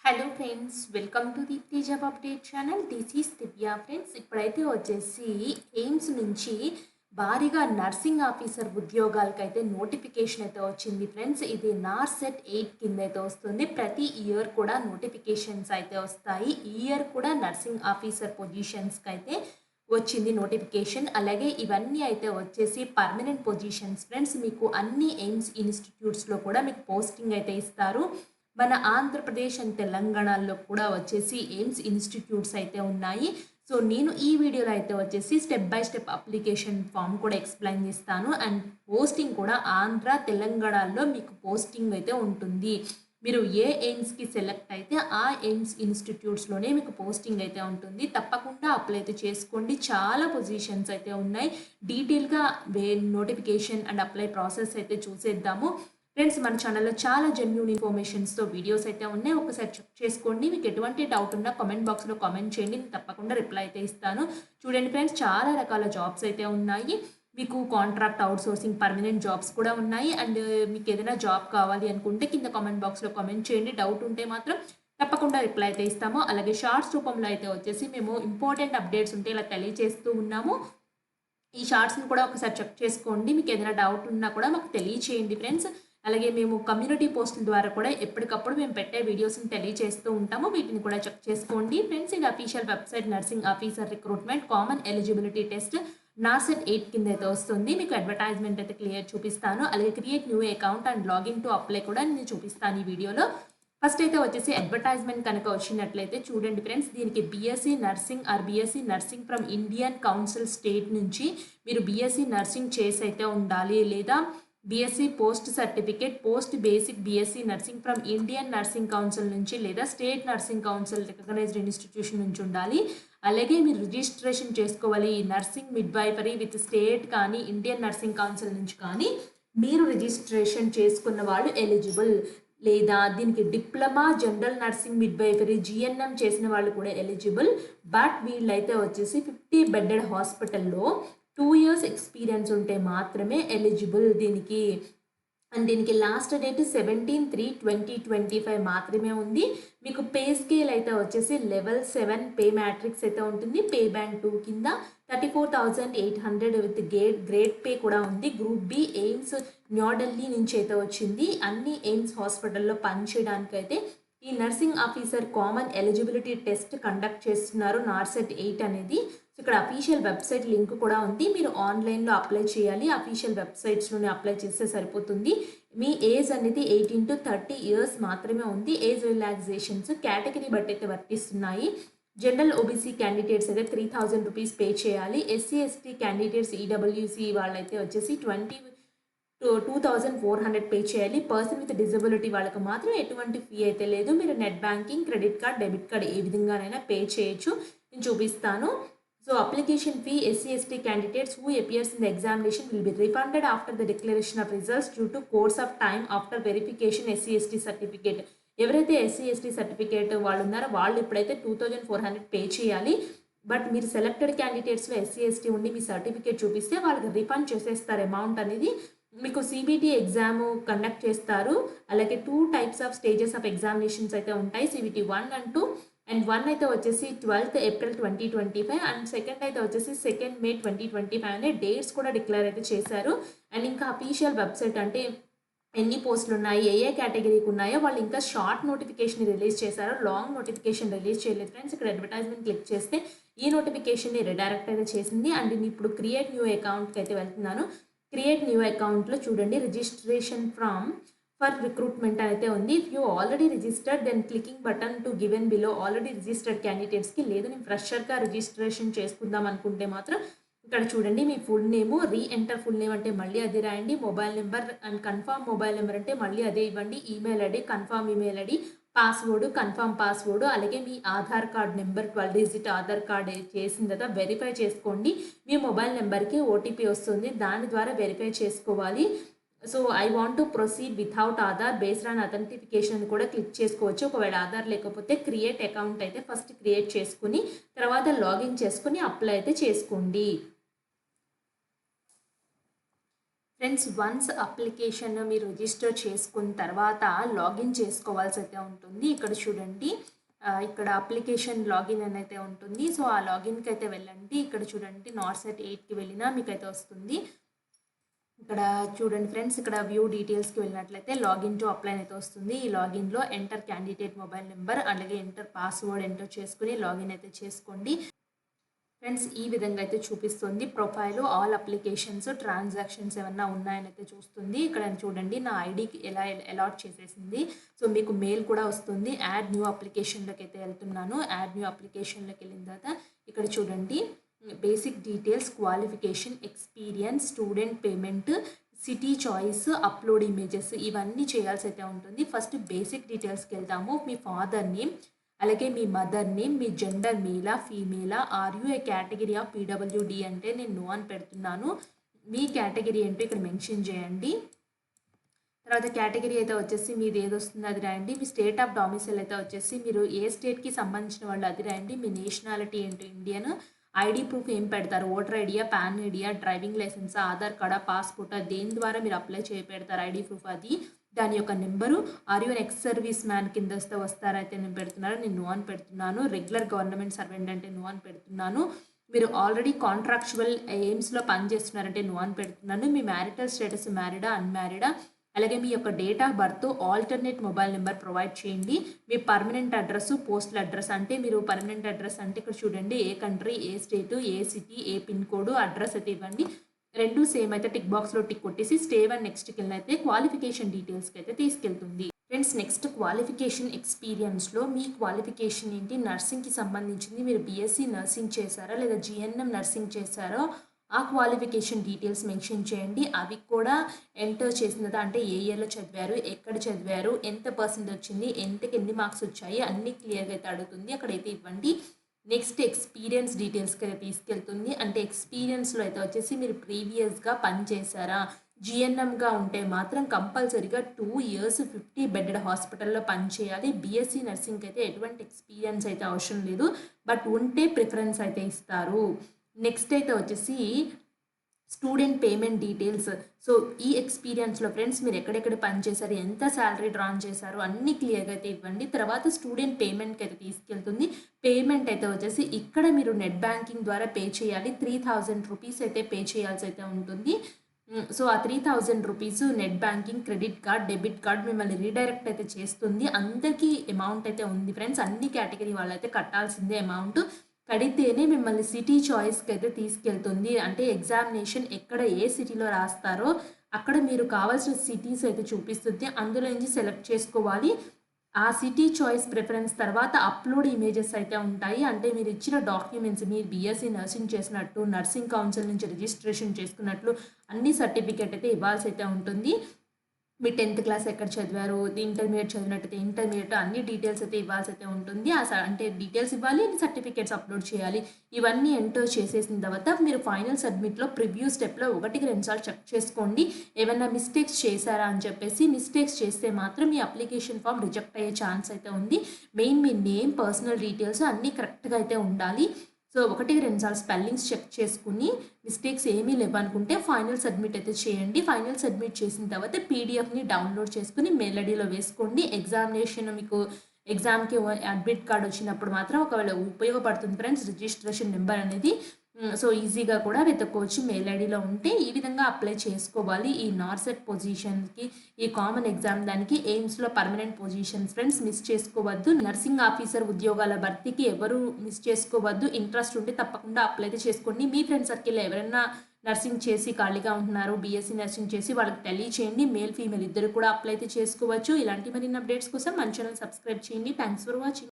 Hello friends, welcome to Deepti job update channel. This is Divya friends. ఇప్పుడైతే వచ్చేసి AIIMS నుంచి భారీగా నర్సింగ్ ఆఫీసర్ ఉద్యోగాలకైతే నోటిఫికేషన్ అయితే వచ్చింది ఫ్రెండ్స్. ఇది నార్సెట్ 8 కింద అయితే వస్తుంది. ప్రతి ఇయర్ కూడా నోటిఫికేషన్స్ అయితే వస్తాయి. ఈ ఇయర్ కూడా నర్సింగ్ ఆఫీసర్ పొజిషన్స్కి అయితే వచ్చింది నోటిఫికేషన్. అలాగే ఇవన్నీ అయితే వచ్చేసి పర్మనెంట్ పొజిషన్స్ ఫ్రెండ్స్. మీకు అన్ని ఎయిమ్స్ ఇన్స్టిట్యూట్స్లో కూడా మీకు పోస్టింగ్ అయితే ఇస్తారు. మన ఆంధ్రప్రదేశ్ అండ్ తెలంగాణలో కూడా వచ్చేసి ఎయిమ్స్ ఇన్స్టిట్యూట్స్ అయితే ఉన్నాయి. సో నేను ఈ వీడియోలో అయితే వచ్చేసి step by step application form కూడా ఎక్స్ప్లెయిన్ చేస్తాను. అండ్ పోస్టింగ్ కూడా ఆంధ్ర తెలంగాణలో మీకు పోస్టింగ్ అయితే ఉంటుంది. మీరు ఏ ఎయిమ్స్కి సెలెక్ట్ అయితే ఆ ఎయిమ్స్ ఇన్స్టిట్యూట్స్లోనే మీకు పోస్టింగ్ అయితే ఉంటుంది. తప్పకుండా అప్లై అయితే చేసుకోండి. చాలా పొజిషన్స్ అయితే ఉన్నాయి. డీటెయిల్గా నోటిఫికేషన్ అండ్ అప్లై ప్రాసెస్ అయితే చూసేద్దాము ఫ్రెండ్స్. మన ఛానల్లో చాలా జెన్యూన్ ఇన్ఫర్మేషన్స్తో వీడియోస్ అయితే ఉన్నాయి. ఒకసారి చెక్ చేసుకోండి. మీకు ఎటువంటి డౌట్ ఉన్నా కామెంట్ బాక్స్లో కామెంట్ చేయండి. నేను తప్పకుండా రిప్లై అయితే ఇస్తాను. చూడండి ఫ్రెండ్స్, చాలా రకాల జాబ్స్ అయితే ఉన్నాయి. మీకు కాంట్రాక్ట్, అవుట్సోర్సింగ్, పర్మనెంట్ జాబ్స్ కూడా ఉన్నాయి. అండ్ మీకు ఏదైనా జాబ్ కావాలి అనుకుంటే కింద కామెంట్ బాక్స్లో కామెంట్ చేయండి. డౌట్ ఉంటే మాత్రం తప్పకుండా రిప్లై అయితే ఇస్తాము. అలాగే షార్ట్స్ రూపంలో అయితే వచ్చేసి మేము ఇంపార్టెంట్ అప్డేట్స్ ఉంటే ఇలా తెలియజేస్తూ ఉన్నాము. ఈ షార్ట్స్ని కూడా ఒకసారి చెక్ చేసుకోండి. మీకు ఏదైనా డౌట్ ఉన్నా కూడా మాకు తెలియచేయండి ఫ్రెండ్స్. అలాగే మేము కమ్యూనిటీ పోస్టుల ద్వారా కూడా ఎప్పటికప్పుడు మేము పెట్టే వీడియోస్ని తెలియజేస్తూ ఉంటాము. వీటిని కూడా చెక్ చేసుకోండి ఫ్రెండ్స్. ఇది official website nursing officer recruitment common eligibility test నార్సెట్ 8 కింద అయితే వస్తుంది. మీకు అడ్వర్టైజ్మెంట్ అయితే క్లియర్ చూపిస్తాను. అలాగే create new account and login to apply కూడా నేను చూపిస్తాను ఈ వీడియోలో. ఫస్ట్ అయితే వచ్చేసి అడ్వర్టైజ్మెంట్ కనుక వచ్చినట్లయితే చూడండి ఫ్రెండ్స్, దీనికి BSc nursing or BSc nursing from Indian council state నుంచి మీరు బీఎస్సీ నర్సింగ్ చేసి అయితే ఉండాలి. లేదా BSc post certificate post basic BSc nursing from Indian nursing council నుంచి లేదా state nursing council recognised institution నుంచి ఉండాలి. అలాగే మీరు రిజిస్ట్రేషన్ చేసుకోవాలి నర్సింగ్ మిడ్వైఫరీ విత్ స్టేట్ కానీ ఇండియన్ నర్సింగ్ కౌన్సిల్ నుంచి కానీ మీరు రిజిస్ట్రేషన్ చేసుకున్న వాళ్ళు ఎలిజిబుల్. లేదా దీనికి diploma general nursing midwifery GNM చేసిన వాళ్ళు కూడా ఎలిజిబుల్. బట్ వీళ్ళైతే వచ్చేసి 50 బెడ్డెడ్ హాస్పిటల్లో 2 years ఎక్స్పీరియన్స్ ఉంటే మాత్రమే ఎలిజిబుల్ దీనికి. అండ్ దీనికి లాస్ట్ డేట్ 17/3/2025 మాత్రమే ఉంది. మీకు పే స్కేల్ అయితే వచ్చేసి లెవెల్ 7 పే మ్యాట్రిక్స్ అయితే ఉంటుంది. పే బ్యాండ్ 2 కింద 34,800 విత్ గ్రేడ్ పే కూడా ఉంది. గ్రూప్ బి ఎయిమ్స్ న్యూఢిల్లీ నుంచి అయితే వచ్చింది. అన్ని ఎయిమ్స్ హాస్పిటల్లో పనిచేయడానికి అయితే ఈ nursing officer common eligibility test conduct చేస్తున్నారు నార్సెట్ 8 అనేది. సో ఇక్కడ అఫీషియల్ వెబ్సైట్ లింక్ కూడా ఉంది. మీరు ఆన్లైన్లో అప్లై చేయాలి. అఫీషియల్ వెబ్సైట్స్లోనే అప్లై చేస్తే సరిపోతుంది. మీ ఏజ్ అనేది 18 to 30 years మాత్రమే ఉంది. ఏజ్ రిలాక్సేషన్స్ కేటగిరీ బట్టి అయితే వర్తిస్తున్నాయి. జనరల్ ఓబీసీ క్యాండిడేట్స్ అయితే 3,000 రూపీస్ పే చేయాలి. ఎస్సీ ఎస్టీ క్యాండిడేట్స్ ఈడబ్ల్యూసీ వాళ్ళైతే వచ్చేసి 2,400 పే చేయాలి. పర్సన్ విత్ డిజబిలిటీ వాళ్ళకి మాత్రం ఎటువంటి ఫీ అయితే లేదు. మీరు net banking, credit card, debit card ఏ విధంగానైనా పే చేయొచ్చు. నేను చూపిస్తాను. So application fee SC ST candidates who appears in the examination will be refunded after the declaration of results due to course of time after verification SC ST certificate. ఎవరైతే SC ST certificate వాళ్ళు ఉన్నారో వాళ్ళు ఇప్పుడైతే 2,400 pay చేయాలి. But మీరు selected క్యాండిడేట్స్లో SC ST ఉండి మీ certificate చూపిస్తే వాళ్ళకి రిఫండ్ చేసేస్తారు అమౌంట్ అనేది. మీకు సిబిటి ఎగ్జామ్ కండక్ట్ చేస్తారు. అలాగే 2 types of stages of examinations అయితే ఉంటాయి. CBT 1 and 2. అండ్ 1 అయితే వచ్చేసి 12th April 2025 అండ్ సెకండ్ అయితే వచ్చేసి 2nd May 2025 అనే డేట్స్ కూడా డిక్లేర్ అయితే చేశారు. అండ్ ఇంకా అఫీషియల్ వెబ్సైట్ అంటే ఎన్ని పోస్టులు ఉన్నాయి, ఏ కేటగిరీకి ఉన్నాయో వాళ్ళు ఇంకా షార్ట్ నోటిఫికేషన్ రిలీజ్ చేశారు. లాంగ్ నోటిఫికేషన్ రిలీజ్ చేయలేదు ఫ్రెండ్స్. ఇక్కడ అడ్వర్టైజ్మెంట్ క్లిక్ చేస్తే ఈ నోటిఫికేషన్ని రిడైరెక్ట్ అయితే చేసింది. అండ్ నేను ఇప్పుడు క్రియేట్ న్యూ అకౌంట్కి అయితే వెళ్తున్నాను. క్రియేట్ న్యూ అకౌంట్లో చూడండి రిజిస్ట్రేషన్ ఫ్రమ్ ఫర్ రిక్రూట్మెంట్ అయితే ఉంది. If you already registered then clicking button to given below already registered క్యాండిడేట్స్కి. లేదు నేను ఫ్రెషర్గా రిజిస్ట్రేషన్ చేసుకుందాం అనుకుంటే మాత్రం ఇక్కడ చూడండి మీ full name, enter full name అంటే మళ్ళీ అది రాయండి. Mobile number and confirm mobile number అంటే మళ్ళీ అదే ఇవ్వండి. Email ID, confirm email ID, password, confirm password. అలాగే మీ Aadhaar card number 12 digit Aadhaar card చేసిన తర్వాత వెరిఫై చేసుకోండి. మీ మొబైల్ నెంబర్కి ఓటీపీ వస్తుంది, దాని ద్వారా వెరిఫై చేసుకోవాలి. So I want to proceed without Aadhaar based on అథెంటిఫికేషన్ కూడా క్లిక్ చేసుకోవచ్చు. ఒకవేళ ఆధార్ లేకపోతే క్రియేట్ అకౌంట్ అయితే ఫస్ట్ క్రియేట్ చేసుకుని తర్వాత లాగిన్ చేసుకుని అప్లై అయితే చేసుకోండి. ఫ్రెండ్స్ వన్స్ అప్లికేషన్ మీరు రిజిస్టర్ చేసుకున్న తర్వాత లాగిన్ చేసుకోవాల్సి అయితే ఉంటుంది. ఇక్కడ చూడండి ఇక్కడ అప్లికేషన్ లాగిన్ అని అయితే ఉంటుంది. సో ఆ లాగిన్కి అయితే వెళ్ళండి. ఇక్కడ చూడండి నార్సెట్ 8కి వెళ్ళినా మీకైతే వస్తుంది. ఇక్కడ చూడండి ఫ్రెండ్స్, ఇక్కడ వ్యూ డీటెయిల్స్కి వెళ్ళినట్లయితే లాగిన్ టు అప్లై అయితే వస్తుంది. ఈ లాగిన్లో ఎంటర్ క్యాండిడేట్ మొబైల్ నెంబర్ అలాగే ఎంటర్ పాస్వర్డ్ ఎంటర్ చేసుకుని లాగిన్ అయితే చేసుకోండి. ఫ్రెండ్స్ ఈ విధంగా అయితే చూపిస్తుంది. ప్రొఫైల్ ఆల్ అప్లికేషన్స్ ట్రాన్సాక్షన్స్ ఏమన్నా ఉన్నాయని అయితే చూస్తుంది. ఇక్కడ చూడండి నా ఐడికి ఎలా అలాట్ చేసేసింది. సో మీకు మెయిల్ కూడా వస్తుంది. యాడ్ న్యూ అప్లికేషన్లోకి అయితే వెళ్తున్నాను. యాడ్ న్యూ అప్లికేషన్లోకి వెళ్ళిన తర్వాత ఇక్కడ చూడండి basic details, qualification, experience, student payment, city choice, upload images ఇవన్నీ చేయాల్సి అయితే ఉంటుంది. ఫస్ట్ బేసిక్ డీటెయిల్స్కి వెళ్తాము. మీ ఫాదర్ నేమ్ అలాగే మీ మదర్ నేమ్, మీ జెండర్ మేలా ఫీమేలా, are you a category of PWD అంటే నేను నో అని పెడుతున్నాను. మీ కేటగిరీ ఏంటో ఇక్కడ మెన్షన్ చేయండి. తర్వాత కేటగిరీ అయితే వచ్చేసి మీది ఏది వస్తుందో అది రాయండి. మీ స్టేట్ ఆఫ్ డొమిసైల్ అయితే వచ్చేసి మీరు ఏ స్టేట్కి సంబంధించిన వాళ్ళు అది రాయండి. మీ నేషనాలిటీ ఏంటో ఇండియన్, ఐడి ప్రూఫ్ ఏం పెడతారు, ఓటర్ ఐడియా, పాన్ ఐడియా, డ్రైవింగ్ లైసెన్స్, ఆధార్ కార్డా, పాస్పోర్టా, దేని ద్వారా మీరు అప్లై పెడతారు ఐడి ప్రూఫ్ అది, దాని యొక్క number, are you ex service man కింద వస్తే వస్తారైతే నేను పెడుతున్నాను, నేను నో అని పెడుతున్నాను. రెగ్యులర్ గవర్నమెంట్ సర్వెంట్ అంటే నో అని పెడుతున్నాను. మీరు ఆల్రెడీ కాంట్రాక్చువల్ ఎయిమ్స్లో పనిచేస్తున్నారంటే నో అని పెడుతున్నాను. మీ మ్యారిటల్ స్టేటస్ మ్యారీడా అన్మ్యారీడా, అలాగే మీ యొక్క date of birth, alternate mobile number provide చేయండి. మీ పర్మనెంట్ అడ్రస్, పోస్టల్ అడ్రస్ అంటే మీరు పర్మనెంట్ అడ్రస్ అంటే ఇక్కడ చూడండి ఏ కంట్రీ, ఏ స్టేటు, ఏ సిటీ, ఏ పిన్ కోడ్, అడ్రస్ అయితే ఇవ్వండి. రెండు సేమ్ అయితే టిక్ బాక్స్లో టిక్ కొట్టేసి స్టేవ్ అండ్ నెక్స్ట్కి వెళ్ళినైతే క్వాలిఫికేషన్ డీటెయిల్స్కి అయితే తీసుకెళ్తుంది. ఫ్రెండ్స్ నెక్స్ట్ క్వాలిఫికేషన్ ఎక్స్పీరియన్స్లో మీ క్వాలిఫికేషన్ ఏంటి, నర్సింగ్కి సంబంధించింది మీరు బీఎస్సీ నర్సింగ్ చేశారా లేదా జిఎన్ఎం నర్సింగ్ చేశారో ఆ క్వాలిఫికేషన్ డీటెయిల్స్ మెన్షన్ చేయండి. అవి కూడా ఎంటర్ చేసినదా అంటే ఏ ఇయర్లో చదివారు, ఎక్కడ చదివారు, ఎంత పర్సెంట్ వచ్చింది, ఎంతకి ఎన్ని మార్క్స్ వచ్చాయి అన్నీ క్లియర్గా అయితే అడుగుతుంది. అక్కడైతే ఇవ్వండి. నెక్స్ట్ ఎక్స్పీరియన్స్ డీటెయిల్స్కి అయితే తీసుకెళ్తుంది. అంటే ఎక్స్పీరియన్స్లో అయితే వచ్చేసి మీరు ప్రీవియస్గా పనిచేశారా, జిఎన్ఎంగా ఉంటే మాత్రం కంపల్సరీగా 2 years 50 bedded హాస్పిటల్లో పనిచేయాలి. బీఎస్సీ నర్సింగ్కి అయితే ఎటువంటి ఎక్స్పీరియన్స్ అయితే అవసరం లేదు, బట్ ఉంటే ప్రిఫరెన్స్ అయితే ఇస్తారు. నెక్స్ట్ అయితే వచ్చేసి స్టూడెంట్ పేమెంట్ డీటెయిల్స్. సో ఈ ఎక్స్పీరియన్స్లో ఫ్రెండ్స్ మీరు ఎక్కడెక్కడ పనిచేశారు, ఎంత శాలరీ డ్రాన్ చేశారు అన్నీ క్లియర్గా అయితే ఇవ్వండి. తర్వాత స్టూడెంట్ పేమెంట్కి అయితే తీసుకెళ్తుంది. పేమెంట్ అయితే వచ్చేసి ఇక్కడ మీరు నెట్ బ్యాంకింగ్ ద్వారా పే చేయాలి. 3000 రూపీస్ అయితే పే చేయాల్సి అయితే ఉంటుంది. సో ఆ 3000 rupees net banking, credit card, debit card మిమ్మల్ని రీడైరెక్ట్ అయితే చేస్తుంది. అందరికీ అమౌంట్ అయితే ఉంది ఫ్రెండ్స్, అన్ని కేటగిరీ వాళ్ళైతే కట్టాల్సిందే అమౌంట్. కడితేనే మిమ్మల్ని సిటీ చాయిస్కి అయితే తీసుకెళ్తుంది. అంటే ఎగ్జామినేషన్ ఎక్కడ ఏ సిటీలో రాస్తారో అక్కడ మీరు కావాల్సిన సిటీస్ అయితే చూపిస్తుంది. అందులో నుంచి సెలెక్ట్ చేసుకోవాలి. ఆ సిటీ చాయిస్ ప్రిఫరెన్స్ తర్వాత అప్లోడ్ ఇమేజెస్ అయితే ఉంటాయి. అంటే మీరు ఇచ్చిన డాక్యుమెంట్స్, మీరు బీఎస్సీ నర్సింగ్ చేసినట్టు, నర్సింగ్ కౌన్సిల్ నుంచి రిజిస్ట్రేషన్ చేసుకున్నట్లు అన్ని సర్టిఫికేట్ అయితే ఇవ్వాల్సి అయితే ఉంటుంది. మీ 10th క్లాస్ ఎక్కడ చదివారు, ఇంటర్మీడియట్ చదివినట్టయితే ఇంటర్మీడియట్ అన్ని డీటెయిల్స్ అయితే ఇవ్వాల్సి అయితే ఉంటుంది. అంటే డీటెయిల్స్ ఇవ్వాలి, సర్టిఫికేట్స్ అప్లోడ్ చేయాలి. ఇవన్నీ ఎంటర్ చేసేసిన తర్వాత మీరు ఫైనల్ సబ్మిట్లో ప్రివ్యూ స్టెప్లో 1-2 సార్లు చెక్ చేసుకోండి. ఏమైనా మిస్టేక్స్ చేశారా అని చెప్పేసి. మిస్టేక్స్ చేస్తే మాత్రం మీ అప్లికేషన్ ఫామ్ రిజెక్ట్ అయ్యే ఛాన్స్ అయితే ఉంది. మెయిన్ మీ నేమ్, పర్సనల్ డీటెయిల్స్ అన్నీ కరెక్ట్గా అయితే ఉండాలి. సో 1-2 సార్లు స్పెల్లింగ్స్ చెక్ చేసుకుని మిస్టేక్స్ ఏమీ లేవనుకుంటే ఫైనల్ సబ్మిట్ అయితే చేయండి. ఫైనల్ సబ్మిట్ చేసిన తర్వాత పీడిఎఫ్ని డౌన్లోడ్ చేసుకుని మెయిల్ ఐడీలో వేసుకోండి. ఎగ్జామినేషన్ మీకు ఎగ్జామ్కి అడ్మిట్ కార్డ్ వచ్చినప్పుడు మాత్రం ఒకవేళ ఉపయోగపడుతుంది ఫ్రెండ్స్ రిజిస్ట్రేషన్ నెంబర్ అనేది. సో ఈజీగా కూడా వెతుక్కోవచ్చు మెయిల్ ఐడీలో ఉంటే. ఈ విధంగా అప్లై చేసుకోవాలి ఈ నార్సెట్ పొజిషన్కి, ఈ కామన్ ఎగ్జామ్ దానికి. ఎయిమ్స్లో పర్మనెంట్ పొజిషన్స్ ఫ్రెండ్స్ మిస్ చేసుకోవద్దు. నర్సింగ్ ఆఫీసర్ ఉద్యోగాల భర్తీకి ఎవరు మిస్ చేసుకోవద్దు. ఇంట్రెస్ట్ ఉంటే తప్పకుండా అప్లై అయితే చేసుకోండి. మీ ఫ్రెండ్ సర్కిల్లో ఎవరైనా నర్సింగ్ చేసి ఖాళీగా ఉంటున్నారు, బీఎస్సీ నర్సింగ్ చేసి వాళ్ళకి తెలియచేయండి. మేల్ ఫీమేల్ ఇద్దరు కూడా అప్లై అయితే చేసుకోవచ్చు. ఇలాంటి మరిన్ని అప్డేట్స్ కోసం మన ఛానల్ సబ్స్క్రైబ్ చేయండి. Thanks for watching.